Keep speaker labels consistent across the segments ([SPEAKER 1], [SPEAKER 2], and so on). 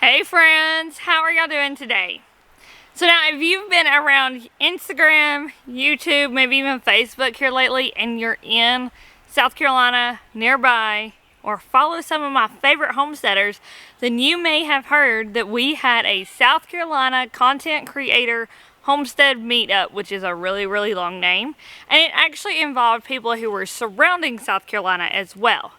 [SPEAKER 1] Hey friends, how are y'all doing today? So now if you've been around Instagram, YouTube, maybe even Facebook here lately and you're in South Carolina nearby or follow some of my favorite homesteaders, then you may have heard that we had a South Carolina content creator homestead meetup, which is a really long name, and it actually involved people who were surrounding South Carolina as well.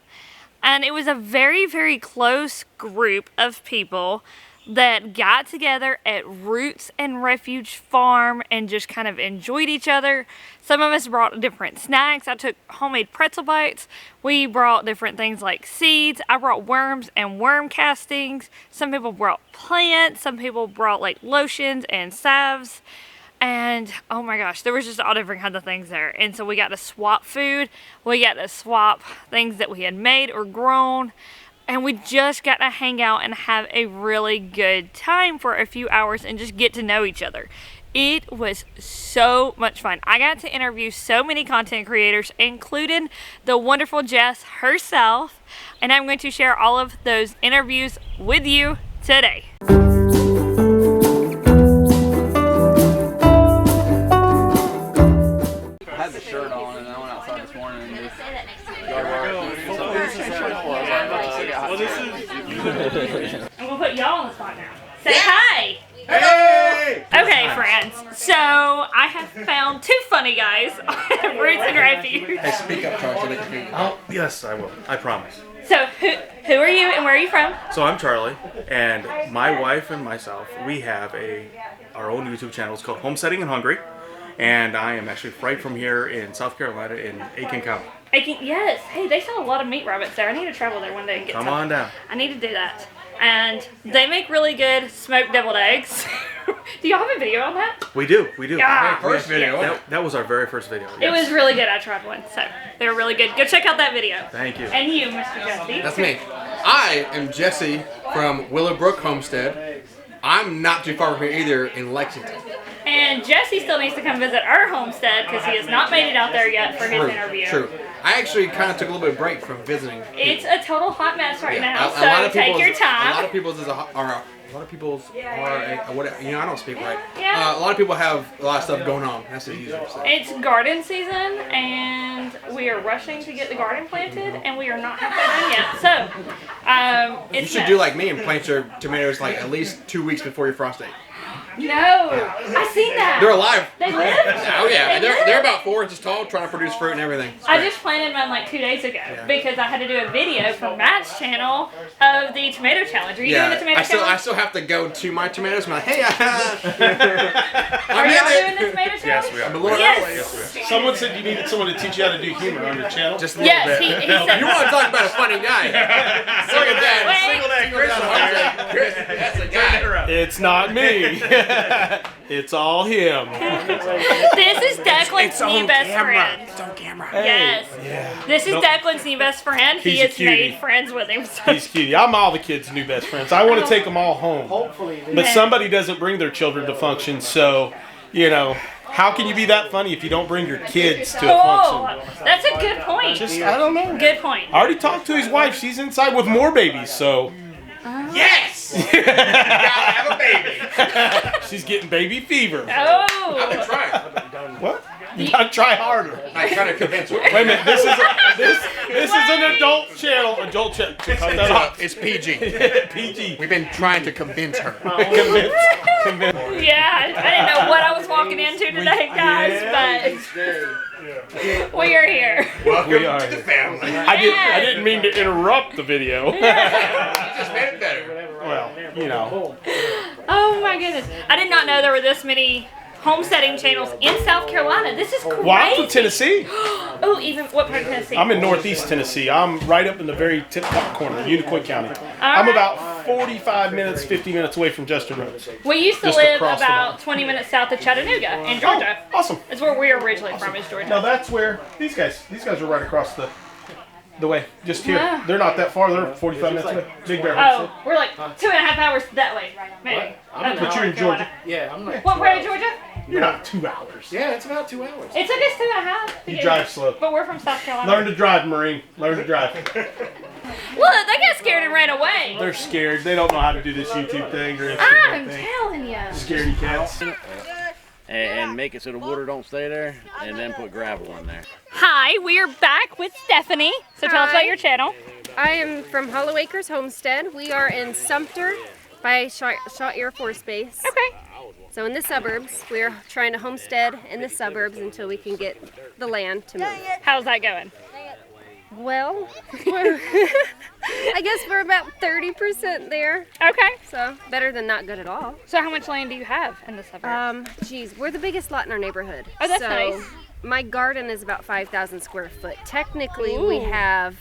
[SPEAKER 1] And it was a very close group of people that got together at Roots and Refuge Farm and just kind of enjoyed each other. Some of us brought different snacks. I took homemade pretzel bites. We brought different things like seeds. I brought worms and worm castings. Some people brought plants. Some people brought like lotions and salves. And oh my gosh, there was just all different kinds of things there. And so we got to swap food. We got to swap things that we had made or grown. And we just got to hang out and have a really good time for a few hours and just get to know each other. It was so much fun. I got to interview so many content creators, including the wonderful Jess herself. And I'm going to share all of those interviews with you today.
[SPEAKER 2] I had the shirt on and I went outside this morning and just
[SPEAKER 1] I'm gonna put y'all on the spot now. Say hi!
[SPEAKER 3] Hey!
[SPEAKER 1] Okay, friends. So I have found two funny guys at Roots and Refuge.
[SPEAKER 3] Hey, speak up, Charlie, so they can hear you. Oh, yes, I will. I promise.
[SPEAKER 1] So who are you and where are you from?
[SPEAKER 3] So I'm Charlie, and my wife and myself, we have our own YouTube channel. It's called Homesteading in Hungary, and I am actually right from here in South Carolina in Aiken County.
[SPEAKER 1] Yes. Hey, they sell a lot of meat rabbits there. I need to travel there one day and get some.
[SPEAKER 3] Come on down.
[SPEAKER 1] I need to do that. And they make really good smoked deviled eggs. Do y'all have a video on that?
[SPEAKER 3] We do.
[SPEAKER 1] Yeah.
[SPEAKER 2] first video.
[SPEAKER 3] That was our very first video.
[SPEAKER 1] It was really good. I tried one, so they were really good. Go check out that video.
[SPEAKER 3] Thank you.
[SPEAKER 1] And you, Mr. Jesse.
[SPEAKER 4] That's me. I am Jesse from Willowbrook Homestead. I'm not too far from here either in Lexington.
[SPEAKER 1] And Jesse still needs to come visit our homestead because he has not made it out there yet for his interview.
[SPEAKER 4] True. I actually kind of took a little bit of break from visiting.
[SPEAKER 1] It's a total hot mess right now,
[SPEAKER 4] A lot
[SPEAKER 1] so
[SPEAKER 4] of
[SPEAKER 1] take your time.
[SPEAKER 4] A lot of people's I don't speak right.
[SPEAKER 1] Yeah.
[SPEAKER 4] A lot of people have a lot of stuff going on. That's the usual stuff.
[SPEAKER 1] It's garden season, and we are rushing to get the garden planted, and we are not halfway done yet. So,
[SPEAKER 4] You should do like me and plant your tomatoes like at least 2 weeks before your frost date.
[SPEAKER 1] No, I seen that.
[SPEAKER 4] They're alive.
[SPEAKER 1] They live?
[SPEAKER 4] Oh yeah,
[SPEAKER 1] They live?
[SPEAKER 4] they're about 4 inches tall, trying to produce fruit and everything. It's
[SPEAKER 1] I
[SPEAKER 4] great.
[SPEAKER 1] just planted mine like 2 days ago because I had to do a video for Matt's channel of the tomato challenge. Are you doing the tomato challenge?
[SPEAKER 4] I still have to go to my tomatoes. I'm like, hey,
[SPEAKER 1] Are y'all doing the tomato challenge?
[SPEAKER 3] Yes, we are.
[SPEAKER 4] I'm a little
[SPEAKER 1] Yes.
[SPEAKER 4] early.
[SPEAKER 5] Someone said you needed someone to teach you how to do humor on your channel.
[SPEAKER 4] Just a little
[SPEAKER 1] Yes,
[SPEAKER 4] bit.
[SPEAKER 1] he said
[SPEAKER 4] You want to talk about a funny guy? Look at that.
[SPEAKER 1] Wait.
[SPEAKER 4] Chris, that's a guy.
[SPEAKER 5] It's not me. It's all him.
[SPEAKER 1] This is Declan's new best friend.
[SPEAKER 4] It's on camera.
[SPEAKER 1] Yes.
[SPEAKER 5] Yeah.
[SPEAKER 1] This is
[SPEAKER 5] Nope.
[SPEAKER 1] Declan's new best friend. He
[SPEAKER 5] He's a
[SPEAKER 1] has made
[SPEAKER 5] cutie.
[SPEAKER 1] friends with him. So.
[SPEAKER 5] He's cute. I'm all the kids' new best friends. I want to take them all home. But somebody doesn't bring their children to functions, so, how can you be that funny if you don't bring your kids to a
[SPEAKER 1] Oh,
[SPEAKER 5] function?
[SPEAKER 1] that's a good point.
[SPEAKER 5] I don't know.
[SPEAKER 1] Good point.
[SPEAKER 5] I already talked to his wife. She's inside with more babies, so.
[SPEAKER 4] Yes! You gotta have a baby.
[SPEAKER 5] She's getting baby fever.
[SPEAKER 1] Oh.
[SPEAKER 4] I've been trying.
[SPEAKER 5] What? You gotta try harder.
[SPEAKER 4] I'm trying to convince her.
[SPEAKER 5] Wait a minute. This is an adult channel. Adult channel. Cut that off.
[SPEAKER 4] It's PG.
[SPEAKER 5] PG.
[SPEAKER 4] We've been trying to convince her.
[SPEAKER 5] Convince.
[SPEAKER 1] Yeah, I didn't know what I was walking into today, guys, but we are here.
[SPEAKER 4] Welcome
[SPEAKER 5] We are.
[SPEAKER 4] to the family.
[SPEAKER 5] I didn't mean to interrupt the video.
[SPEAKER 4] You just made it better.
[SPEAKER 5] Well,
[SPEAKER 1] Oh my goodness. I did not know there were this many homesteading channels in South Carolina. This is crazy.
[SPEAKER 5] Well, I'm from Tennessee.
[SPEAKER 1] Oh, even what part of Tennessee?
[SPEAKER 5] I'm in northeast Tennessee. I'm right up in the very tip-top corner, Unicoi County. I'm
[SPEAKER 1] right.
[SPEAKER 5] about 45 minutes, 50 minutes away from Justin Rhodes.
[SPEAKER 1] We used to
[SPEAKER 5] just
[SPEAKER 1] live
[SPEAKER 5] across the
[SPEAKER 1] about
[SPEAKER 5] line.
[SPEAKER 1] 20 minutes south of Chattanooga in Georgia.
[SPEAKER 5] Oh, awesome.
[SPEAKER 1] It's where we're originally from, is Georgia.
[SPEAKER 5] Now that's where these guys are right across the way, just here.
[SPEAKER 1] Yeah.
[SPEAKER 5] They're not that far. They're 45 minutes away. Big Bear.
[SPEAKER 1] Oh, we're like 2.5 hours that way, maybe.
[SPEAKER 5] But you're in Georgia.
[SPEAKER 6] Yeah, I'm like.
[SPEAKER 1] What part of Georgia?
[SPEAKER 5] You're not 2 hours.
[SPEAKER 4] Yeah, it's about 2 hours.
[SPEAKER 1] It took us 2.5.
[SPEAKER 5] You drive slow.
[SPEAKER 1] But we're from South Carolina.
[SPEAKER 5] Learn to drive, Marine. Learn to drive.
[SPEAKER 1] Look, they got scared and ran away.
[SPEAKER 5] They're scared. They don't know how to do this YouTube thing or Instagram
[SPEAKER 1] I'm
[SPEAKER 5] thing.
[SPEAKER 1] telling you.
[SPEAKER 5] Scaredy cats.
[SPEAKER 6] And make it so the water don't stay there, and then put gravel in there.
[SPEAKER 1] Hi, we are back with Stephanie. So tell us about your channel.
[SPEAKER 7] I am from Hollow Acres Homestead. We are in Sumter by Shaw Air Force Base.
[SPEAKER 1] Okay.
[SPEAKER 7] So in the suburbs, we are trying to homestead in the suburbs until we can get the land to move.
[SPEAKER 1] How's that going?
[SPEAKER 7] Well, I guess we're about 30% there.
[SPEAKER 1] Okay.
[SPEAKER 7] So better than not good at all.
[SPEAKER 1] So how much land do you have in the suburbs?
[SPEAKER 7] Geez, we're the biggest lot in our neighborhood.
[SPEAKER 1] Oh, that's
[SPEAKER 7] so
[SPEAKER 1] nice.
[SPEAKER 7] My garden is about 5,000 square foot. Technically,
[SPEAKER 1] Ooh.
[SPEAKER 7] we have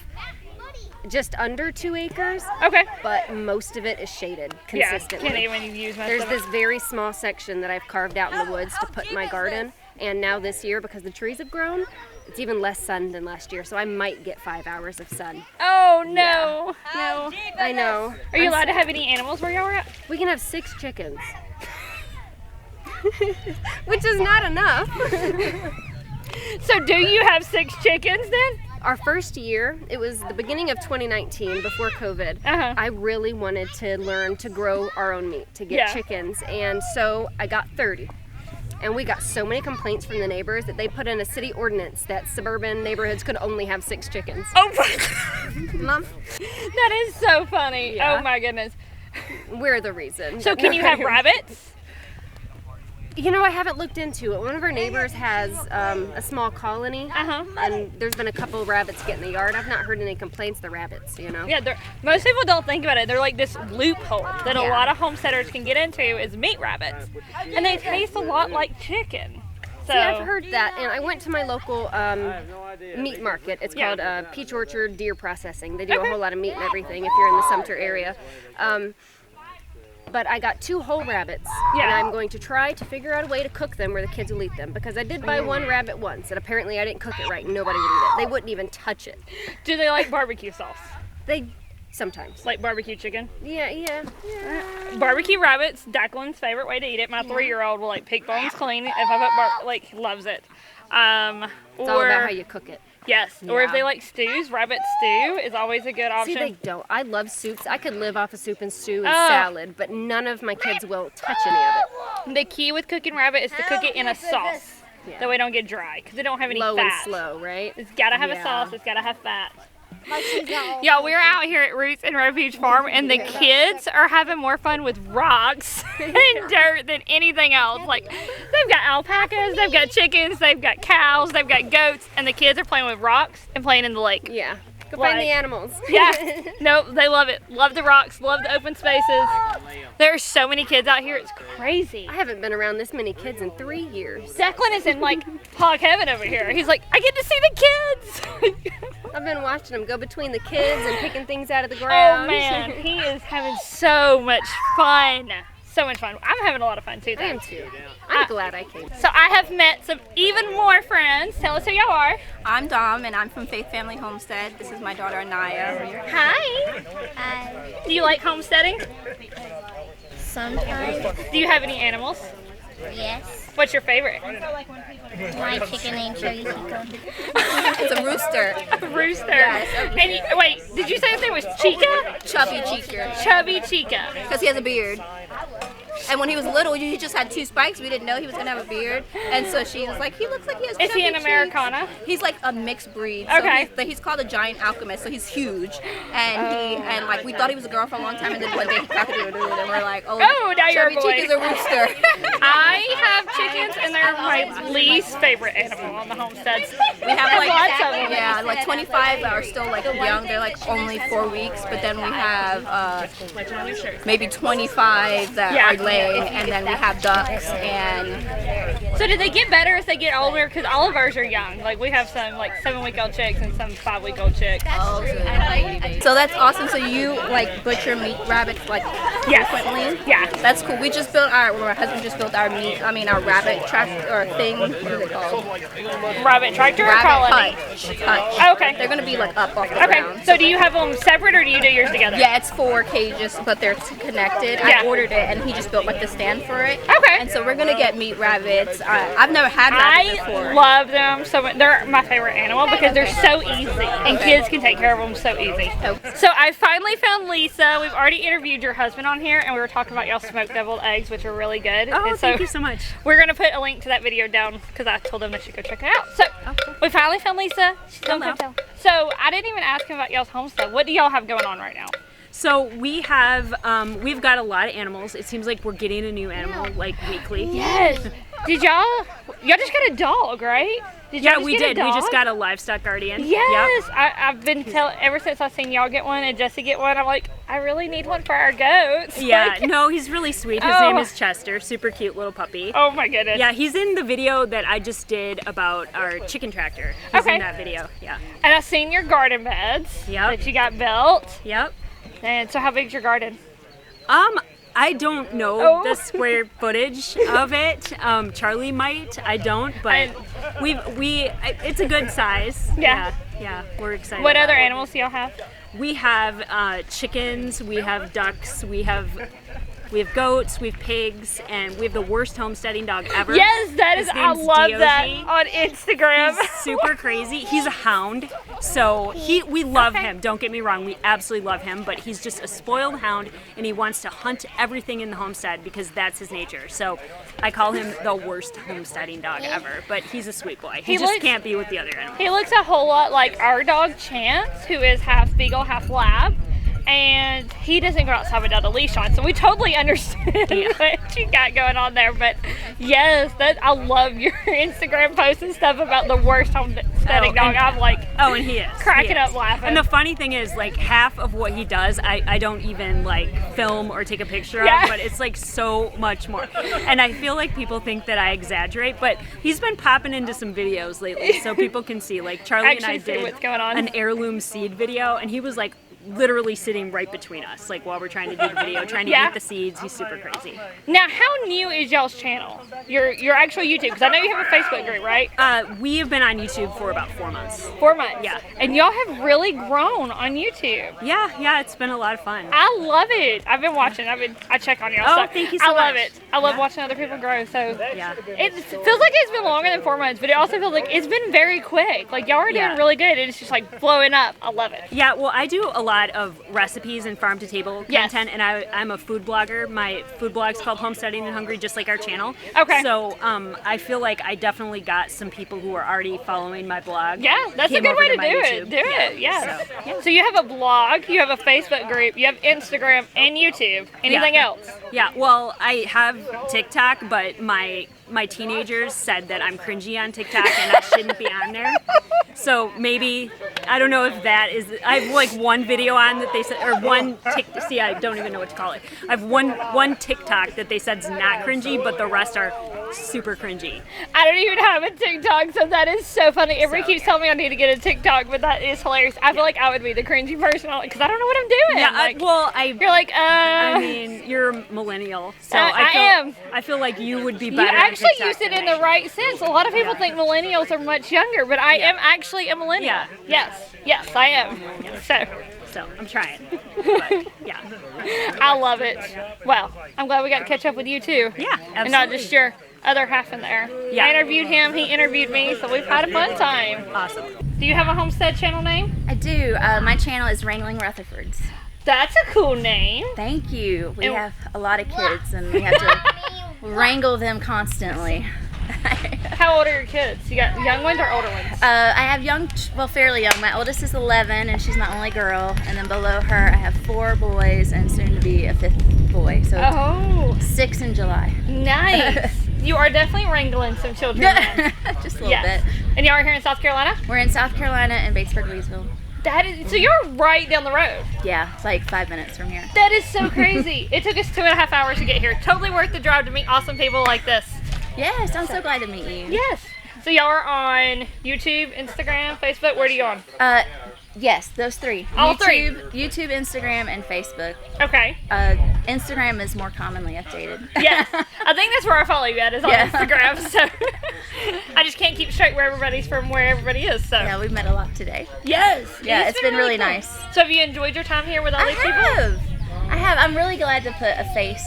[SPEAKER 7] just under 2 acres.
[SPEAKER 1] Okay.
[SPEAKER 7] But most of it is shaded
[SPEAKER 1] Yeah,
[SPEAKER 7] consistently.
[SPEAKER 1] can't even use most
[SPEAKER 7] There's
[SPEAKER 1] of
[SPEAKER 7] this
[SPEAKER 1] it.
[SPEAKER 7] very small section that I've carved out in the woods to put in my garden. And now this year, because the trees have grown, it's even less sun than last year. So I might get 5 hours of sun.
[SPEAKER 1] Oh, no. No.
[SPEAKER 7] I know.
[SPEAKER 1] Are you allowed to have any animals where y'all are at?
[SPEAKER 7] We can have 6 chickens. Which is not enough.
[SPEAKER 1] So do you have 6 chickens then?
[SPEAKER 7] Our first year, it was the beginning of 2019, before COVID.
[SPEAKER 1] Uh-huh.
[SPEAKER 7] I really wanted to learn to grow our own meat, to get
[SPEAKER 1] Yeah.
[SPEAKER 7] chickens. And so I got 30. And we got so many complaints from the neighbors that they put in a city ordinance that suburban neighborhoods could only have 6 chickens.
[SPEAKER 1] Oh, Mom. That is so funny.
[SPEAKER 7] Yeah.
[SPEAKER 1] Oh, my goodness.
[SPEAKER 7] We're the reason.
[SPEAKER 1] So can you have rabbits?
[SPEAKER 7] You know, I haven't looked into it. One of our neighbors has a small colony,
[SPEAKER 1] Uh-huh.
[SPEAKER 7] and there's been a couple rabbits get in the yard. I've not heard any complaints of the rabbits, you know?
[SPEAKER 1] Yeah, most people don't think about it. They're like this loophole that a
[SPEAKER 7] Yeah.
[SPEAKER 1] lot of homesteaders can get into is meat rabbits. And they taste a lot like chicken. So
[SPEAKER 7] See, I've heard that, and I went to my local meat market. It's called Peach Orchard Deer Processing. They do a whole lot of meat and everything if you're in the Sumter area. But I got 2 whole rabbits,
[SPEAKER 1] Yeah.
[SPEAKER 7] and I'm going to try to figure out a way to cook them where the kids will eat them, because I did buy 1 rabbit once, and apparently I didn't cook it right, and nobody would eat it. They wouldn't even touch it.
[SPEAKER 1] do they like barbecue sauce?
[SPEAKER 7] They sometimes.
[SPEAKER 1] Like barbecue chicken?
[SPEAKER 7] Yeah.
[SPEAKER 1] Barbecue rabbits, Declan's favorite way to eat it. My 3-year-old will like pick bones clean if I put loves it.
[SPEAKER 7] It's all about how you cook it.
[SPEAKER 1] Yes, or if
[SPEAKER 7] Yeah.
[SPEAKER 1] they like stews, rabbit stew is always a good option.
[SPEAKER 7] See, they don't. I love soups. I could live off of soup and stew and
[SPEAKER 1] Oh.
[SPEAKER 7] salad, but none of my kids will touch any of it.
[SPEAKER 1] The key with cooking rabbit is to cook it in a sauce.
[SPEAKER 7] Yeah.
[SPEAKER 1] That way it don't get dry, because they don't have any
[SPEAKER 7] Low
[SPEAKER 1] fat.
[SPEAKER 7] and slow, right?
[SPEAKER 1] It's gotta have a
[SPEAKER 7] Yeah.
[SPEAKER 1] sauce, it's gotta have fat. Y'all, we're out here at Roots and Refuge Farm, and the kids are having more fun with rocks and dirt than anything else. Like, they've got alpacas, they've got chickens, they've got cows, they've got goats, and the kids are playing with rocks and playing in the lake.
[SPEAKER 7] Yeah. Go
[SPEAKER 1] Like-
[SPEAKER 7] find the animals.
[SPEAKER 1] Yeah, no, they love it. Love the rocks, love the open spaces. There are so many kids out here, it's crazy.
[SPEAKER 7] I haven't been around this many kids in 3 years.
[SPEAKER 1] Declan is in like hog heaven over here. He's like, I get to see the kids.
[SPEAKER 7] I've been watching them go between the kids and picking things out of the
[SPEAKER 1] Oh
[SPEAKER 7] ground.
[SPEAKER 1] man, he is having so much fun. So much fun. I'm having a lot of fun too.
[SPEAKER 7] I am
[SPEAKER 1] though.
[SPEAKER 7] too. I'm glad I came.
[SPEAKER 1] So I have met some even more friends. Tell us who y'all are.
[SPEAKER 8] I'm Dom, and I'm from Faith Family Homestead. This is my daughter, Anaya.
[SPEAKER 1] Hi. Do you like homesteading?
[SPEAKER 9] Sometimes,
[SPEAKER 1] Do you have any animals?
[SPEAKER 9] yes.
[SPEAKER 1] What's your favorite?
[SPEAKER 9] My chicken named Chubby Chico.
[SPEAKER 8] It's a rooster.
[SPEAKER 1] Rooster.
[SPEAKER 8] Yes.
[SPEAKER 1] And wait, did you say his name was Chica?
[SPEAKER 8] Chubby Cheeker.
[SPEAKER 1] Chubby Chica.
[SPEAKER 8] Because he has a beard. And when he was little, he just had 2 spikes. We didn't know he was going to have a beard. And so she was like, he looks like he has
[SPEAKER 1] Is he an
[SPEAKER 8] chubby
[SPEAKER 1] Americana?
[SPEAKER 8] cheeks. He's like a mixed breed.
[SPEAKER 1] Okay.
[SPEAKER 8] So he's called a giant alchemist, so he's huge. And like we thought he was a girl for a long time, and then one day he cock-a-doodle-doo, and we're like,
[SPEAKER 1] Oh, now you're a
[SPEAKER 8] Chubby
[SPEAKER 1] boy.
[SPEAKER 8] Cheek is a rooster.
[SPEAKER 1] I have chickens, and they're my least favorite animal on the homesteads.
[SPEAKER 8] We have like
[SPEAKER 1] lots of them.
[SPEAKER 8] Yeah, like 25 are still like young. They're like only 4 weeks, but then we have maybe 25 that
[SPEAKER 1] Yeah.
[SPEAKER 8] are laying, and then we have ducks and
[SPEAKER 1] So do they get better as they get older? Because all of ours are young. Like we have some like 7-week-old chicks and some 5-week-old chicks.
[SPEAKER 8] so that's awesome. So you like butcher meat rabbits like
[SPEAKER 1] Yes.
[SPEAKER 8] frequently?
[SPEAKER 1] Yeah.
[SPEAKER 8] That's cool. We just built my husband just built our rabbit tractor or thing. What is it called?
[SPEAKER 1] Rabbit tractor or
[SPEAKER 8] Rabbit
[SPEAKER 1] colony?
[SPEAKER 8] hutch.
[SPEAKER 1] Oh, okay.
[SPEAKER 8] They're gonna be like up off the
[SPEAKER 1] Okay.
[SPEAKER 8] ground.
[SPEAKER 1] So do you have them separate or do you do yours together?
[SPEAKER 8] Yeah, it's 4 cages, but they're connected.
[SPEAKER 1] Yeah.
[SPEAKER 8] I ordered it, and he just built like the stand for it.
[SPEAKER 1] Okay.
[SPEAKER 8] And so we're gonna get meat rabbits. I've never had rabbits before.
[SPEAKER 1] I love them so much. They're my favorite animal because they're so easy and kids can take care of them so easy.
[SPEAKER 8] Okay.
[SPEAKER 1] So I finally found Lisa. We've already interviewed your husband on here and we were talking about y'all smoked deviled eggs, which are really good.
[SPEAKER 10] Oh,
[SPEAKER 1] and
[SPEAKER 10] thank you so much.
[SPEAKER 1] We're going to put a link to that video down because I told them they should go check it out. So we finally found Lisa. Come tell. So I didn't even ask him about y'all's homestead. What do y'all have going on right now?
[SPEAKER 10] So we have, we've got a lot of animals. It seems like we're getting a new animal like weekly.
[SPEAKER 1] Yes. Did y'all just got a dog, right?
[SPEAKER 10] Yeah, we did. We just got a livestock guardian.
[SPEAKER 1] Yes,
[SPEAKER 10] Yep.
[SPEAKER 1] I've been ever since I've seen y'all get one and Jesse get one. I'm like, I really need one for our goats.
[SPEAKER 10] Yeah,
[SPEAKER 1] Like,
[SPEAKER 10] no, he's really sweet. His name is Chester. Super cute little puppy.
[SPEAKER 1] oh my goodness.
[SPEAKER 10] Yeah, he's in the video that I just did about our chicken tractor. He's
[SPEAKER 1] Okay.
[SPEAKER 10] in that video. Yeah.
[SPEAKER 1] And I've seen your garden beds
[SPEAKER 10] Yep.
[SPEAKER 1] that you got built.
[SPEAKER 10] Yep.
[SPEAKER 1] And so how big's your garden?
[SPEAKER 10] I don't know
[SPEAKER 1] Oh.
[SPEAKER 10] the square footage of it. Charlie might. I don't, but it's a good size.
[SPEAKER 1] Yeah.
[SPEAKER 10] Yeah, we're excited.
[SPEAKER 1] What
[SPEAKER 10] about
[SPEAKER 1] other
[SPEAKER 10] it.
[SPEAKER 1] animals do y'all have?
[SPEAKER 10] We have chickens, we have ducks, we have goats, we have pigs, and we have the worst homesteading dog ever.
[SPEAKER 1] Yes, that is.
[SPEAKER 10] His
[SPEAKER 1] I
[SPEAKER 10] name's
[SPEAKER 1] love
[SPEAKER 10] DOG.
[SPEAKER 1] that on Instagram.
[SPEAKER 10] He's super crazy. He's a hound, so we love him. Don't get me wrong, we absolutely love him, but he's just a spoiled hound, and he wants to hunt everything in the homestead because that's his nature. So I call him the worst homesteading dog ever, but he's a sweet boy. He just can't be with the other animals.
[SPEAKER 1] He looks a whole lot like our dog Chance, who is half beagle, half lab. And he doesn't go outside without a leash on, so we totally understand what you got going on there. But yes, I love your Instagram posts and stuff about the worst homesteading dog. I'm like,
[SPEAKER 10] and he is
[SPEAKER 1] cracking up laughing.
[SPEAKER 10] And the funny thing is, like, half of what he does, I don't even like film or take a picture
[SPEAKER 1] Yeah.
[SPEAKER 10] of, but it's like so much more. And I feel like people think that I exaggerate, but he's been popping into some videos lately, so people can see. Like Charlie and I
[SPEAKER 1] Actually see
[SPEAKER 10] did
[SPEAKER 1] what's going on.
[SPEAKER 10] an heirloom seed video, and he was like literally sitting right between us, like while we're trying to do the video, trying to eat the seeds. He's super crazy.
[SPEAKER 1] Now, how new is y'all's channel? Your actual YouTube? Because I know you have a Facebook group, right?
[SPEAKER 10] We have been on YouTube for about 4 months.
[SPEAKER 1] 4 months.
[SPEAKER 10] Yeah.
[SPEAKER 1] And y'all have really grown on YouTube.
[SPEAKER 10] Yeah, it's been a lot of fun.
[SPEAKER 1] I love it. I've been watching. I check on y'all.
[SPEAKER 10] Oh,
[SPEAKER 1] So
[SPEAKER 10] thank you so
[SPEAKER 1] I love
[SPEAKER 10] much.
[SPEAKER 1] it. I love watching other people grow. So
[SPEAKER 10] Yeah.
[SPEAKER 1] it feels like it's been longer than 4 months, but it also feels like it's been very quick. Like y'all are doing really good. It's just like blowing up. I love it.
[SPEAKER 10] Yeah, well, I do a lot of recipes and farm to table content, and I'm a food blogger. My food blog's called Homesteading and Hungry, just like our channel.
[SPEAKER 1] Okay.
[SPEAKER 10] So I feel like I definitely got some people who are already following my blog.
[SPEAKER 1] Yeah, that's a
[SPEAKER 10] came
[SPEAKER 1] good
[SPEAKER 10] over
[SPEAKER 1] way to
[SPEAKER 10] my
[SPEAKER 1] do
[SPEAKER 10] YouTube.
[SPEAKER 1] it. Do it, yeah.
[SPEAKER 10] So,
[SPEAKER 1] So you have a blog, you have a Facebook group, you have Instagram and YouTube. Anything else?
[SPEAKER 10] Yeah, well, I have TikTok, but my teenagers said that I'm cringy on TikTok and I shouldn't be on there. So maybe, I don't know if that is, I have like one video on that they said, or one see, I don't even know what to call it. I have one TikTok that they said is not cringy, but the rest are super cringy.
[SPEAKER 1] I don't even have a TikTok, so that is so funny. Everybody keeps telling me I need to get a TikTok, but that is hilarious. I feel like I would be the cringy person because I don't know what I'm doing.
[SPEAKER 10] Yeah,
[SPEAKER 1] you're like,
[SPEAKER 10] I mean, you're a millennial, so I feel like you would be better.
[SPEAKER 1] You actually use it in the right sense. A lot of people think millennials are much younger, but I am actually a millennial.
[SPEAKER 10] Yeah.
[SPEAKER 1] Yes, I am.
[SPEAKER 10] So I'm trying. But, yeah.
[SPEAKER 1] I love it. Well, I'm glad we got to catch up with you too.
[SPEAKER 10] Yeah, absolutely.
[SPEAKER 1] And not just your other half in there.
[SPEAKER 10] Yeah.
[SPEAKER 1] I interviewed him, he interviewed me, so we've had a fun time.
[SPEAKER 10] Awesome.
[SPEAKER 1] Do you have a homestead channel name?
[SPEAKER 11] I do. My channel is Wrangling the Rutherfords.
[SPEAKER 1] That's a cool name.
[SPEAKER 11] Thank you. We have a lot of kids and we have to wrangle them constantly.
[SPEAKER 1] How old are your kids? You got young ones or older ones?
[SPEAKER 11] I have young, well, fairly young. My oldest is 11 and she's my only girl. And then below her I have 4 boys and soon to be a 5th boy. So 6 in July.
[SPEAKER 1] Nice. You are definitely wrangling some children.
[SPEAKER 11] Just a little bit.
[SPEAKER 1] And y'all are here in South Carolina?
[SPEAKER 11] We're in South Carolina in Batesburg, Louisville.
[SPEAKER 1] That is, so you're right down the road.
[SPEAKER 11] Yeah, it's like 5 minutes from here.
[SPEAKER 1] That is so crazy. It took us 2.5 hours to get here. Totally worth the drive to meet awesome people like this.
[SPEAKER 11] Yes, I'm so glad to meet you.
[SPEAKER 1] Yes. So y'all are on YouTube, Instagram, Facebook. Where do you on?
[SPEAKER 11] Yes, those three.
[SPEAKER 1] All
[SPEAKER 11] YouTube, Instagram, and Facebook.
[SPEAKER 1] Okay.
[SPEAKER 11] Instagram is more commonly updated.
[SPEAKER 1] Yes. I think that's where I follow you at, is on Instagram. So I just can't keep straight where everybody's from, where everybody is. So
[SPEAKER 11] yeah, we've met a lot today.
[SPEAKER 1] Yes.
[SPEAKER 11] Yeah, it's been really
[SPEAKER 1] cool.
[SPEAKER 11] nice.
[SPEAKER 1] So have you enjoyed your time here with all these people?
[SPEAKER 11] I have. I'm really glad to put a face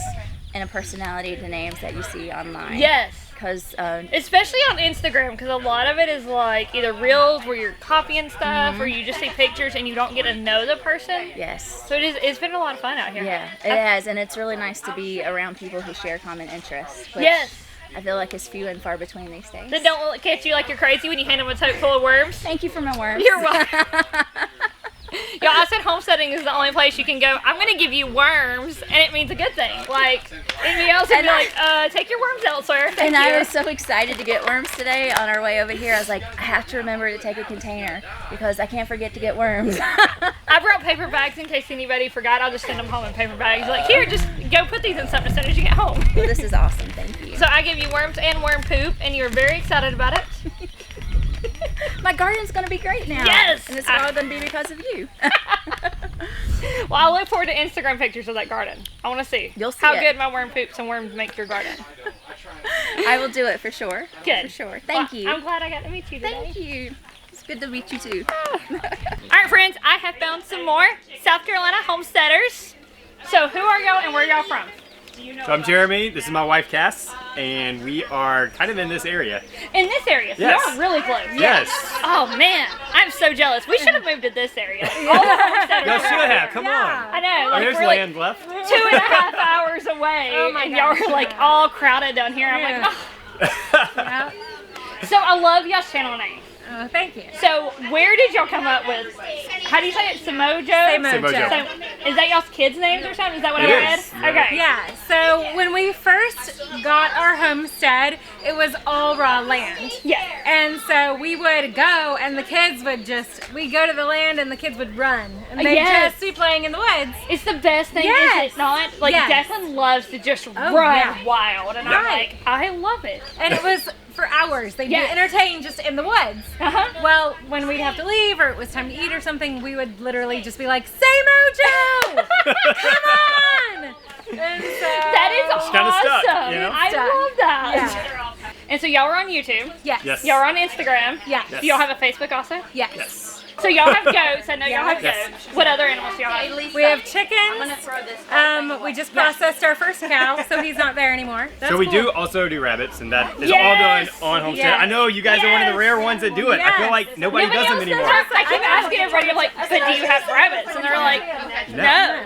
[SPEAKER 11] and a personality to names that you see online.
[SPEAKER 1] Yes.
[SPEAKER 11] Because
[SPEAKER 1] especially on Instagram, because a lot of it is like either reels where you're copying stuff, or you just see pictures and you don't get to know the person.
[SPEAKER 11] Yes.
[SPEAKER 1] So it's been a lot of fun out here.
[SPEAKER 11] Yeah, it has, and it's really nice to be around people who share common interests. Which
[SPEAKER 1] Yes.
[SPEAKER 11] I feel like it's few and far between these days.
[SPEAKER 1] That don't catch you like you're crazy when you hand them a tote full of worms.
[SPEAKER 11] Thank you for my worms.
[SPEAKER 1] You're welcome. Y'all, I said homesteading is the only place you can go, I'm going to give you worms, and it means a good thing. Like, anybody else would be like, take your worms elsewhere.
[SPEAKER 11] And I was so excited to get worms today on our way over here. I was like, I have to remember to take a container because I can't forget to get worms.
[SPEAKER 1] I brought paper bags in case anybody forgot. I'll just send them home in paper bags. Like, here, just go put these in something as soon as you get home.
[SPEAKER 11] Well, this is awesome. Thank you.
[SPEAKER 1] So I gave you worms and worm poop, and you were very excited about it.
[SPEAKER 11] My garden's going to be great now.
[SPEAKER 1] Yes!
[SPEAKER 11] And it's all going to be because of you.
[SPEAKER 1] Well, I look forward to Instagram pictures of that garden. I want to see.
[SPEAKER 11] You'll see
[SPEAKER 1] how
[SPEAKER 11] it.
[SPEAKER 1] good my worm poops and worms make your garden.
[SPEAKER 11] I will do it for sure.
[SPEAKER 1] Good.
[SPEAKER 11] For sure. Thank you.
[SPEAKER 1] I'm glad I got to meet you today.
[SPEAKER 11] Thank you. It's good to meet you too.
[SPEAKER 1] All right, friends, I have found some more South Carolina homesteaders. So who are y'all and where y'all from?
[SPEAKER 12] So I'm Jeremy, this is my wife Cass, and we are kind of in this area.
[SPEAKER 1] In this area? So
[SPEAKER 12] Yes.
[SPEAKER 1] y'all are really close.
[SPEAKER 12] Yes.
[SPEAKER 1] Oh man, I'm so jealous. We should have moved to this area. All the homesteaders
[SPEAKER 12] Y'all
[SPEAKER 1] are
[SPEAKER 12] should
[SPEAKER 1] right
[SPEAKER 12] have,
[SPEAKER 1] here.
[SPEAKER 12] come on.
[SPEAKER 1] I know. Like,
[SPEAKER 12] There's
[SPEAKER 1] we're like
[SPEAKER 12] land left.
[SPEAKER 1] 2.5 hours away, and y'all are like all crowded down here. I'm like, oh. So I love y'all's channel name.
[SPEAKER 13] Oh, thank you.
[SPEAKER 1] So where did y'all come up with, how do you say it, Samojo?
[SPEAKER 13] Samojo.
[SPEAKER 1] So, is that y'all's kids' names or something? Is that what I
[SPEAKER 12] It
[SPEAKER 1] read?
[SPEAKER 12] is.
[SPEAKER 1] Okay.
[SPEAKER 13] Yeah, so when we first got our homestead, it was all raw land.
[SPEAKER 1] Yeah.
[SPEAKER 13] And so we would go and the kids would we'd go to the land and the kids would run. And they'd
[SPEAKER 1] Yes.
[SPEAKER 13] just be playing in the woods.
[SPEAKER 1] It's the best thing,
[SPEAKER 13] Yes.
[SPEAKER 1] is it not? Like,
[SPEAKER 13] Yes.
[SPEAKER 1] Declan loves to just
[SPEAKER 13] Oh,
[SPEAKER 1] run
[SPEAKER 13] yeah.
[SPEAKER 1] wild, and I'm like, I love it.
[SPEAKER 13] And it was for hours. They'd
[SPEAKER 1] Yes.
[SPEAKER 13] be entertained just in the woods.
[SPEAKER 1] Uh-huh.
[SPEAKER 13] Well, when we'd have to leave or it was time to eat or something, we would literally just be like, "Say Mojo! Come on!" And so
[SPEAKER 1] That is
[SPEAKER 12] It's kinda
[SPEAKER 1] awesome.
[SPEAKER 12] stuck, you know?
[SPEAKER 1] I
[SPEAKER 13] Stuck.
[SPEAKER 1] love that.
[SPEAKER 13] Yeah.
[SPEAKER 1] And so y'all are on YouTube.
[SPEAKER 13] Yes.
[SPEAKER 12] Yes.
[SPEAKER 1] Y'all are on Instagram.
[SPEAKER 13] Yes.
[SPEAKER 1] Do y'all have a Facebook also?
[SPEAKER 13] Yes.
[SPEAKER 12] Yes.
[SPEAKER 1] So y'all have goats. I know y'all have
[SPEAKER 12] Yes.
[SPEAKER 1] goats. What other animals do y'all have?
[SPEAKER 13] We have chickens. We just processed our first cow, so he's not there anymore. That's
[SPEAKER 12] So we
[SPEAKER 13] cool.
[SPEAKER 12] do also do rabbits, and that is
[SPEAKER 1] Yes.
[SPEAKER 12] all done on Homestead.
[SPEAKER 13] Yes.
[SPEAKER 12] I know you guys are one of the rare ones that do it. I feel
[SPEAKER 13] Yes.
[SPEAKER 12] like nobody does them anymore.
[SPEAKER 1] I keep asking everybody, I'm like, but do you have rabbits? And they're like, no.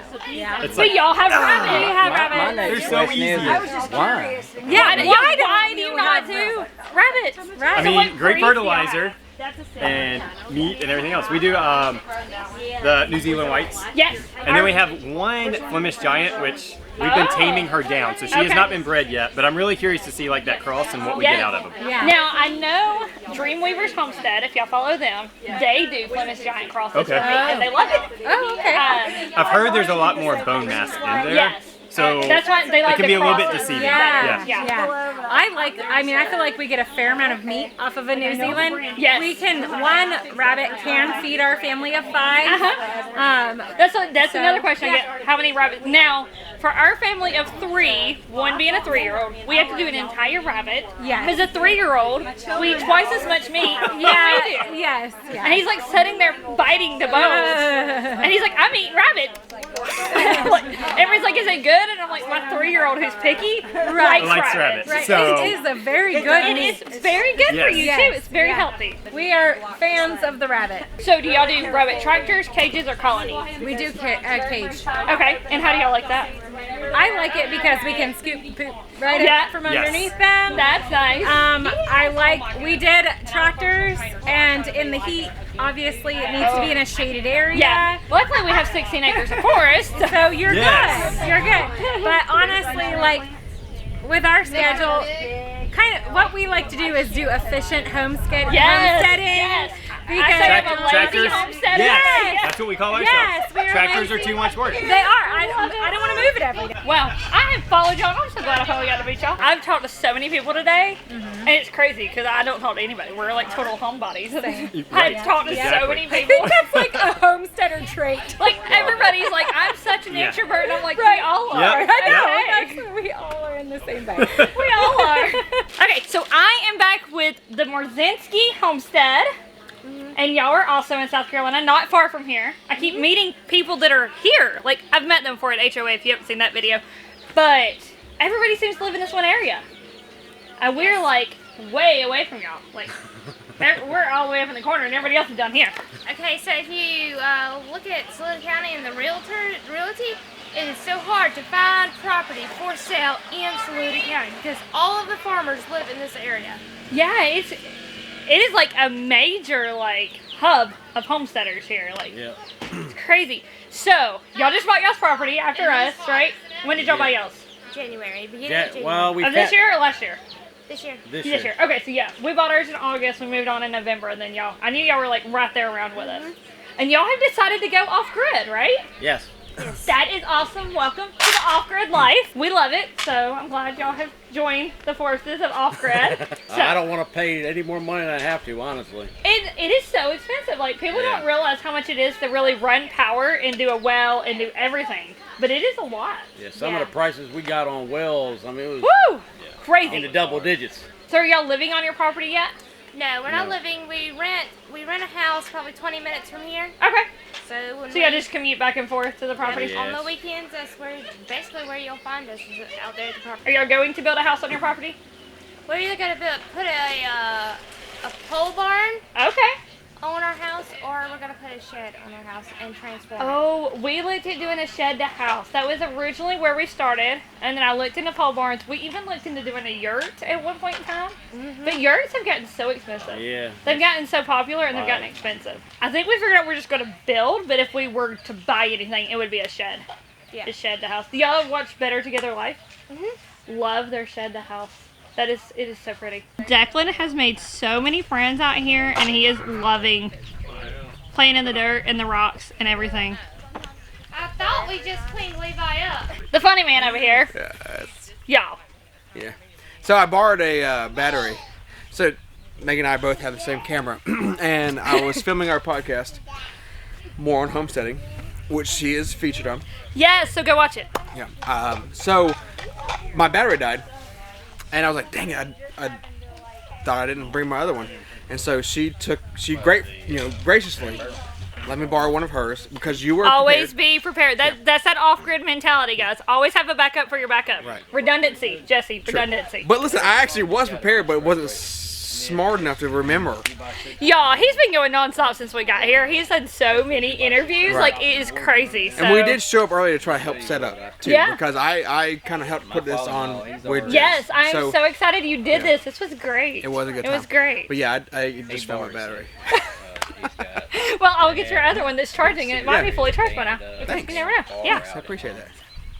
[SPEAKER 12] It's
[SPEAKER 1] But
[SPEAKER 12] like,
[SPEAKER 1] y'all have rabbits.
[SPEAKER 13] We have
[SPEAKER 2] My
[SPEAKER 13] rabbits.
[SPEAKER 12] they're
[SPEAKER 2] next
[SPEAKER 12] so
[SPEAKER 2] question
[SPEAKER 12] easy.
[SPEAKER 2] is why?
[SPEAKER 1] Yeah,
[SPEAKER 13] Why
[SPEAKER 1] why do you not do rabbits?
[SPEAKER 12] I
[SPEAKER 1] So what
[SPEAKER 12] mean, great
[SPEAKER 1] breeds do y'all
[SPEAKER 12] fertilizer
[SPEAKER 1] have?
[SPEAKER 12] and meat and everything else. We do the New Zealand whites.
[SPEAKER 1] Yes.
[SPEAKER 12] And then we have one Flemish Giant, which we've been taming her down. So she has
[SPEAKER 1] Okay.
[SPEAKER 12] not been bred yet, but I'm really curious to see like that cross and what we get out of them.
[SPEAKER 13] Yeah.
[SPEAKER 1] Now, I know Dreamweavers Homestead, if y'all follow them, they do Flemish Giant crosses
[SPEAKER 12] Okay.
[SPEAKER 1] with me, and they love it.
[SPEAKER 13] Oh, okay.
[SPEAKER 12] I've heard there's a lot more bone mass in there.
[SPEAKER 1] Yes.
[SPEAKER 12] So
[SPEAKER 1] That's why they like
[SPEAKER 12] it can
[SPEAKER 1] the
[SPEAKER 12] be a little bit
[SPEAKER 1] crosses.
[SPEAKER 12] deceiving.
[SPEAKER 13] Yeah.
[SPEAKER 12] Yeah.
[SPEAKER 13] I feel like we get a fair amount of meat off of a New Zealand.
[SPEAKER 1] Yes.
[SPEAKER 13] One rabbit can feed our family of 5.
[SPEAKER 1] That's another question I get. How many rabbits? Now, for our family of 3, one being a 3-year-old, we have to do an entire rabbit.
[SPEAKER 13] Yes.
[SPEAKER 1] Because a 3-year-old will eat twice as much meat
[SPEAKER 13] Yeah.
[SPEAKER 1] than we do.
[SPEAKER 13] Yes.
[SPEAKER 1] And he's like sitting there biting the bones. And he's like, I'm eating rabbit. Like, everybody's like, is it good? And I'm like, my 3-year-old who's picky likes rabbit.
[SPEAKER 13] Right.
[SPEAKER 12] So-
[SPEAKER 13] It is a very good
[SPEAKER 1] It
[SPEAKER 13] meat.
[SPEAKER 1] is very good for
[SPEAKER 12] Yes.
[SPEAKER 1] you
[SPEAKER 13] Yes.
[SPEAKER 1] too. It's very
[SPEAKER 13] Yeah.
[SPEAKER 1] healthy.
[SPEAKER 13] We are fans of the rabbit.
[SPEAKER 1] So do y'all do rabbit tractors, cages, or colonies?
[SPEAKER 13] We do cage.
[SPEAKER 1] Okay, and how do y'all like that?
[SPEAKER 13] I like it because we can scoop poop right
[SPEAKER 1] Yeah.
[SPEAKER 13] up from
[SPEAKER 12] Yes.
[SPEAKER 13] underneath them.
[SPEAKER 1] That's nice.
[SPEAKER 13] We did tractors, and in the heat, obviously it needs to be in a shaded area.
[SPEAKER 1] Yeah. Luckily we have 16 acres of forest.
[SPEAKER 13] So you're
[SPEAKER 12] Yes.
[SPEAKER 13] good. You're good. But honestly, like with our schedule, kind of what we like to do is do efficient homesteading.
[SPEAKER 1] Yes. I say I'm a lazy
[SPEAKER 12] Tractors?
[SPEAKER 1] homesteader.
[SPEAKER 12] Yes. That's what we call ourselves.
[SPEAKER 13] Yes, we are
[SPEAKER 12] Tractors
[SPEAKER 13] lazy.
[SPEAKER 12] are too much work.
[SPEAKER 13] They are. I don't want to move it every day.
[SPEAKER 1] Well, I have followed y'all. I'm so glad I finally got to meet y'all. I've talked to so many people today, and it's crazy because I don't talk to anybody. We're like total homebodies. I've talked to so many
[SPEAKER 13] I
[SPEAKER 1] people.
[SPEAKER 13] think that's like a homesteader trait.
[SPEAKER 1] Like everybody's like, I'm such an introvert, and I'm like,
[SPEAKER 13] Right.
[SPEAKER 1] we all are.
[SPEAKER 12] Yep.
[SPEAKER 13] I know.
[SPEAKER 1] Okay.
[SPEAKER 13] That's, we all are in the same boat.
[SPEAKER 1] We all are. Okay, so I am back with the Marzinski Homestead. And y'all are also in South Carolina, not far from here. I keep meeting people that are here. Like, I've met them before at HOA if you haven't seen that video. But everybody seems to live in this one area. And we're like way away from y'all. Like, we're all the way up in the corner and everybody else is down here.
[SPEAKER 14] Okay, so if you look at Saluda County and the realty, it is so hard to find property for sale in Saluda County because all of the farmers live in this area.
[SPEAKER 1] Yeah, it is like a major like hub of homesteaders here. Like, it's crazy. So y'all just bought y'all's property after us, right? When did y'all buy y'all's?
[SPEAKER 14] January, beginning
[SPEAKER 6] Yeah,
[SPEAKER 14] of January.
[SPEAKER 6] well, we
[SPEAKER 1] Of this year or last year?
[SPEAKER 14] This year.
[SPEAKER 6] This
[SPEAKER 1] This year. Okay, so yeah, we bought ours in August. We moved on in November, and then y'all. I knew y'all were like right there around with us, and y'all have decided to go off grid, right?
[SPEAKER 6] Yes.
[SPEAKER 1] That is awesome. Welcome to the off-grid life. We love it, so I'm glad y'all have joined the forces of off-grid. So,
[SPEAKER 6] I don't want to pay any more money than I have to, honestly.
[SPEAKER 1] it is so expensive. Like, people don't realize how much it is to really run power and do a well and do everything. But it is a lot.
[SPEAKER 6] Yeah, some of the prices we got on wells, I mean, it was
[SPEAKER 1] Woo! Crazy.
[SPEAKER 6] in the double digits.
[SPEAKER 1] So are y'all living on your property yet?
[SPEAKER 14] No, we're not living. We rent a house probably 20 minutes from here.
[SPEAKER 1] Okay.
[SPEAKER 14] So when
[SPEAKER 1] So y'all just commute back and forth to the property?
[SPEAKER 14] on the weekends, that's basically where you'll find us, is out there at the property.
[SPEAKER 1] Are y'all going to build a house on your property?
[SPEAKER 14] We're either gonna put a pole barn
[SPEAKER 1] Okay.
[SPEAKER 14] on our house, or we're gonna put a shed on our house and transform it.
[SPEAKER 1] Oh, we looked at doing a shed to house. That was originally where we started, and then I looked into pole barns. We even looked into doing a yurt at one point in time. But yurts have gotten so expensive.
[SPEAKER 6] Yeah.
[SPEAKER 1] They've gotten so popular and they've gotten expensive. I think we figured out we're just going to build, but if we were to buy anything, it would be a shed.
[SPEAKER 14] Yeah.
[SPEAKER 1] A shed to house. Do y'all watch Better Together Life? Love their shed to house. It is so pretty. Declan has made so many friends out here, and he is loving playing in the dirt and the rocks and everything.
[SPEAKER 14] I thought we just cleaned Levi up.
[SPEAKER 1] The funny man over here. Y'all.
[SPEAKER 4] Yeah. So I borrowed a battery. So Megan and I both have the same camera, and I was filming our podcast, more on homesteading, which she is featured on.
[SPEAKER 1] Yes, so go watch it.
[SPEAKER 4] Yeah. So my battery died, and I was like, dang it, I thought I didn't bring my other one. And so she graciously let me borrow one of hers because you were
[SPEAKER 1] Always
[SPEAKER 4] prepared.
[SPEAKER 1] be prepared. That's that off-grid mentality, guys. Always have a backup for your backup.
[SPEAKER 4] Right.
[SPEAKER 1] Redundancy, Jesse. Redundancy.
[SPEAKER 4] But listen, I actually was prepared, but wasn't smart enough to remember.
[SPEAKER 1] Y'all, he's been going nonstop since we got here. He's had so many interviews.
[SPEAKER 4] Right.
[SPEAKER 1] Like, it is crazy. So.
[SPEAKER 4] And we did show up early to try to help set up too,
[SPEAKER 1] Yeah.
[SPEAKER 4] because I kind of helped put this on with Jess.
[SPEAKER 1] Yes, I am so excited you did this. This was great.
[SPEAKER 4] It was a good time.
[SPEAKER 1] It was great.
[SPEAKER 4] But yeah, I just found my battery.
[SPEAKER 1] Well, I'll get your other one that's charging, and it might be fully charged by now.
[SPEAKER 4] Thanks.
[SPEAKER 1] You never know. Yeah.
[SPEAKER 4] I appreciate that.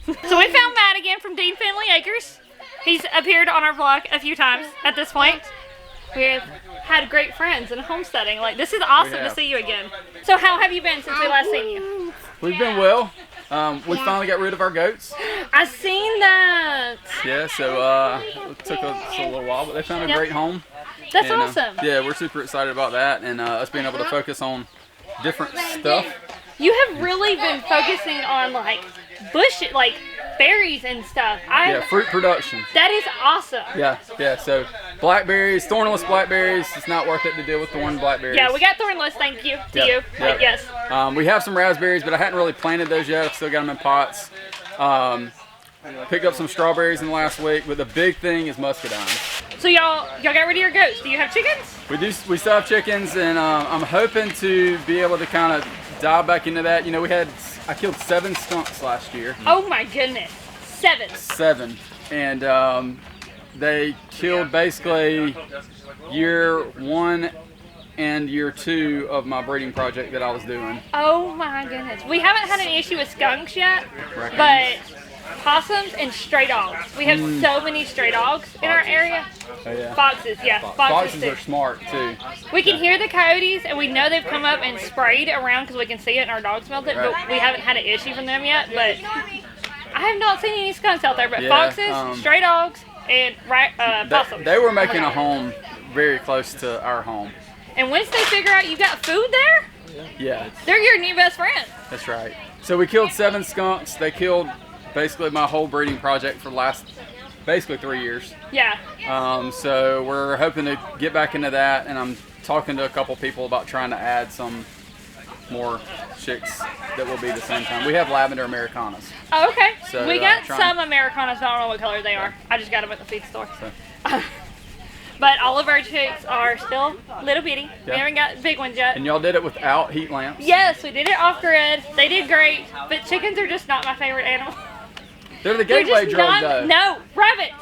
[SPEAKER 1] So we found Matt again from Dean Finley Acres. He's appeared on our vlog a few times at this point. We've had great friends in homesteading. Like, this is awesome to see you again. So how have you been since we last seen you?
[SPEAKER 2] We've been well. We finally got rid of our goats.
[SPEAKER 1] I seen that.
[SPEAKER 2] Yeah, so it took us a little while, but they found a great home.
[SPEAKER 1] That's
[SPEAKER 2] And,
[SPEAKER 1] awesome.
[SPEAKER 2] Yeah, we're super excited about that, and us being able to focus on different stuff.
[SPEAKER 1] You have really been focusing on like bush, like berries and stuff.
[SPEAKER 2] Yeah, fruit production.
[SPEAKER 1] That is awesome.
[SPEAKER 2] Yeah. So blackberries, thornless blackberries. It's not worth it to deal with thorn blackberries.
[SPEAKER 1] Yeah, we got thornless. Thank you to you. Like, yes.
[SPEAKER 2] We have some raspberries, but I hadn't really planted those yet. I've still got them in pots. Picked up some strawberries in the last week, but the big thing is muscadines.
[SPEAKER 1] So y'all got rid of your goats. Do you have chickens?
[SPEAKER 2] We do. We still have chickens, and I'm hoping to be able to kind of dive back into that. You know, I killed 7 skunks last year.
[SPEAKER 1] Oh my goodness, 7.
[SPEAKER 2] 7, and they killed basically year 1 and year 2 of my breeding project that I was doing.
[SPEAKER 1] Oh my goodness. We haven't had an issue with skunks yet,
[SPEAKER 2] Raccoons.
[SPEAKER 1] but possums, and stray dogs. We have so many stray dogs in our area.
[SPEAKER 2] Oh, yeah.
[SPEAKER 1] Foxes, yeah.
[SPEAKER 2] Foxes
[SPEAKER 1] too.
[SPEAKER 2] are smart too.
[SPEAKER 1] We can hear the coyotes, and we know they've come up and sprayed around because we can see it and our dogs smelled it, but we haven't had an issue from them yet. But I have not seen any skunks out there, but foxes, stray dogs, and possums.
[SPEAKER 2] They were making a home very close to our home.
[SPEAKER 1] And once they figure out you got food there,
[SPEAKER 2] Yeah.
[SPEAKER 1] they're your new best friend.
[SPEAKER 2] That's right. So we killed 7 skunks. They killed basically my whole breeding project for the last basically 3 years.
[SPEAKER 1] Yeah.
[SPEAKER 2] So we're hoping to get back into that, and I'm talking to a couple people about trying to add some more chicks that will be the same time. We have lavender Americanas.
[SPEAKER 1] Oh, okay.
[SPEAKER 2] So,
[SPEAKER 1] we got some Americanas, but I don't know what color they are. I just got them at the feed store.
[SPEAKER 2] So.
[SPEAKER 1] But all of our chicks are still little bitty. We haven't got big ones yet.
[SPEAKER 2] And y'all did it without heat lamps?
[SPEAKER 1] Yes, we did it off grid. They did great, but chickens are just not my favorite animal.
[SPEAKER 2] They're the gateway drug, though.
[SPEAKER 1] No, rabbits.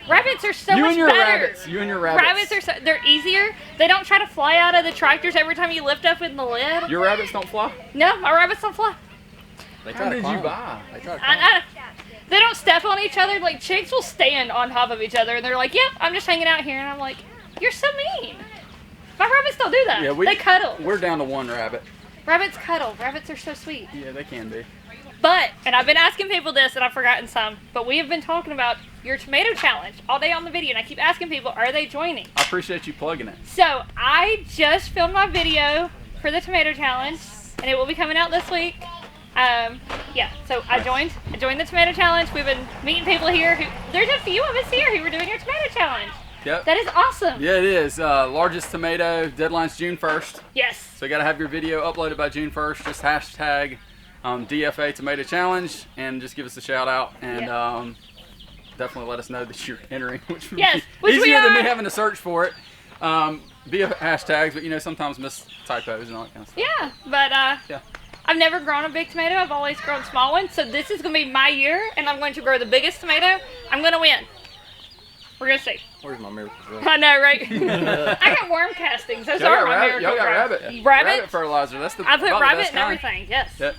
[SPEAKER 1] Rabbits are so much better.
[SPEAKER 2] You and your rabbits.
[SPEAKER 1] Rabbits are they're easier. They don't try to fly out of the tractors every time you lift up in the lid.
[SPEAKER 2] Your rabbits don't fly?
[SPEAKER 1] No, my rabbits don't fly.
[SPEAKER 2] How did you buy?
[SPEAKER 4] They try to
[SPEAKER 1] they don't step on each other. Like, chicks will stand on top of each other, and they're like, "Yep, I'm just hanging out here." And I'm like, "You're so mean." My rabbits don't do that.
[SPEAKER 2] Yeah,
[SPEAKER 1] they cuddle.
[SPEAKER 2] We're down to 1 rabbit.
[SPEAKER 1] Rabbits cuddle. Rabbits are so sweet.
[SPEAKER 2] Yeah, they can be.
[SPEAKER 1] But, and I've been asking people this, and I've forgotten some, but we have been talking about your tomato challenge all day on the video, and I keep asking people, are they joining?
[SPEAKER 2] I appreciate you plugging it.
[SPEAKER 1] So, I just filmed my video for the tomato challenge, and it will be coming out this week. Yeah, so I joined the tomato challenge. We've been meeting people here there's a few of us here who were doing your tomato challenge.
[SPEAKER 2] Yep.
[SPEAKER 1] That is awesome.
[SPEAKER 2] Yeah, it is. Largest tomato, deadline's June 1st.
[SPEAKER 1] Yes.
[SPEAKER 2] So you got to have your video uploaded by June 1st. Just hashtag DFA Tomato Challenge and just give us a shout out and definitely let us know that you're entering, which would be easier than me having to search for it via hashtags, but you know, sometimes miss typos and all that kind of stuff.
[SPEAKER 1] Yeah, but I've never grown a big tomato. I've always grown small ones. So this is going to be my year, and I'm going to grow the biggest tomato. I'm going to win. We're going to see.
[SPEAKER 4] Where's my miracle grow?
[SPEAKER 1] I know, right? I got worm castings. Those are my miracle
[SPEAKER 2] Y'all got
[SPEAKER 1] rabbit.
[SPEAKER 2] rabbit fertilizer. That's the
[SPEAKER 1] I put
[SPEAKER 2] about the
[SPEAKER 1] rabbit
[SPEAKER 2] best
[SPEAKER 1] and
[SPEAKER 2] kind.
[SPEAKER 1] everything, yes.
[SPEAKER 2] Yep.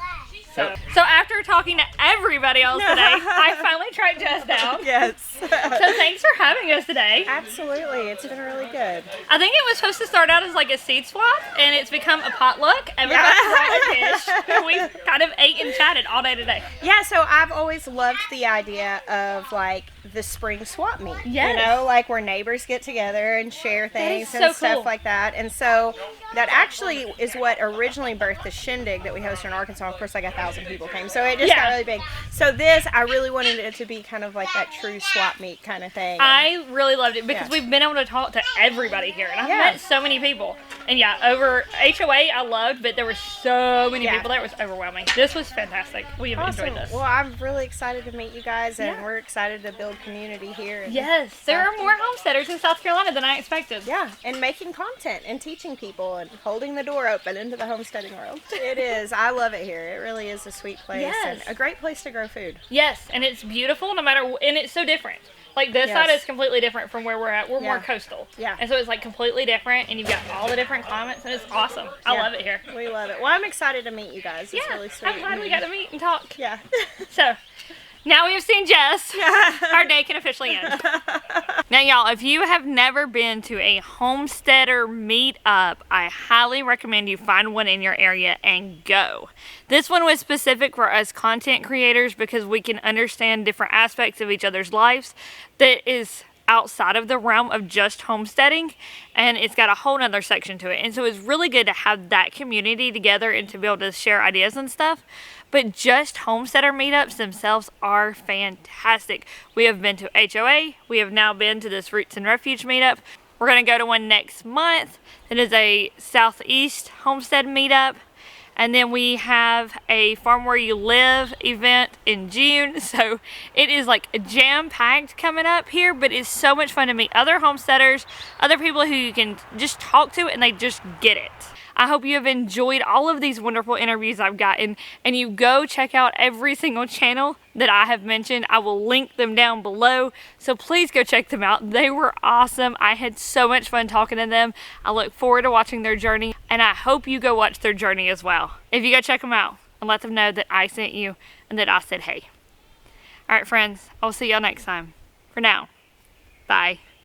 [SPEAKER 1] So after talking to everybody else today, I finally tracked Jess down.
[SPEAKER 15] Yes.
[SPEAKER 1] So thanks for having us today.
[SPEAKER 15] Absolutely. It's been really good.
[SPEAKER 1] I think it was supposed to start out as like a seed swap, and it's become a potluck. Everybody brought a dish. We kind of ate and chatted all day today.
[SPEAKER 15] Yeah, so I've always loved the idea of like the spring swap meet.
[SPEAKER 1] Yes.
[SPEAKER 15] You know, like where neighbors get together and share things
[SPEAKER 1] so
[SPEAKER 15] and stuff
[SPEAKER 1] cool.
[SPEAKER 15] like that. And so that actually is what originally birthed the shindig that we hosted in Arkansas. Of course, like 1,000 people came. So it just got really big. So this, I really wanted it to be kind of like that true swap meet kind of thing.
[SPEAKER 1] I really loved it because we've been able to talk to everybody here, and I've met so many people. And over HOA I loved, but there were so many people there. It was overwhelming. This was fantastic. We have enjoyed this.
[SPEAKER 15] Well, I'm really excited to meet you guys, and we're excited to build community here.
[SPEAKER 1] Yes, there are more homesteaders in South Carolina than I expected.
[SPEAKER 15] Yeah, and making content and teaching people and holding the door open into the homesteading world. It is. I love it here. It really is a sweet place and a great place to grow food.
[SPEAKER 1] Yes, and it's beautiful and it's so different. Like this side is completely different from where we're at. We're more coastal.
[SPEAKER 15] Yeah.
[SPEAKER 1] And so it's like completely different, and you've got all the different climates, and it's awesome. I love it here.
[SPEAKER 15] We love it. Well, I'm excited to meet you guys. It's really sweet.
[SPEAKER 1] I'm glad we got to meet and talk.
[SPEAKER 15] Yeah.
[SPEAKER 1] So, now we've seen Jess, our day can officially end. Now, y'all, if you have never been to a homesteader meetup, I highly recommend you find one in your area and go. This one was specific for us content creators because we can understand different aspects of each other's lives that is outside of the realm of just homesteading, and it's got a whole nother section to it. And so it's really good to have that community together and to be able to share ideas and stuff. But just homesteader meetups themselves are fantastic. We have been to HOA. We have now been to this Roots and Refuge meetup. We're going to go to one next month. It is a Southeast homestead meetup. And then we have a Farm Where You Live event in June. So it is like jam-packed coming up here, but it's so much fun to meet other homesteaders, other people who you can just talk to and they just get it. I hope you have enjoyed all of these wonderful interviews I've gotten, and you go check out every single channel that I have mentioned. I will link them down below, so please go check them out. They were awesome. I had so much fun talking to them. I look forward to watching their journey, and I hope you go watch their journey as well. If you go check them out and let them know that I sent you and that I said hey. All right, friends, I'll see y'all next time. For now, bye.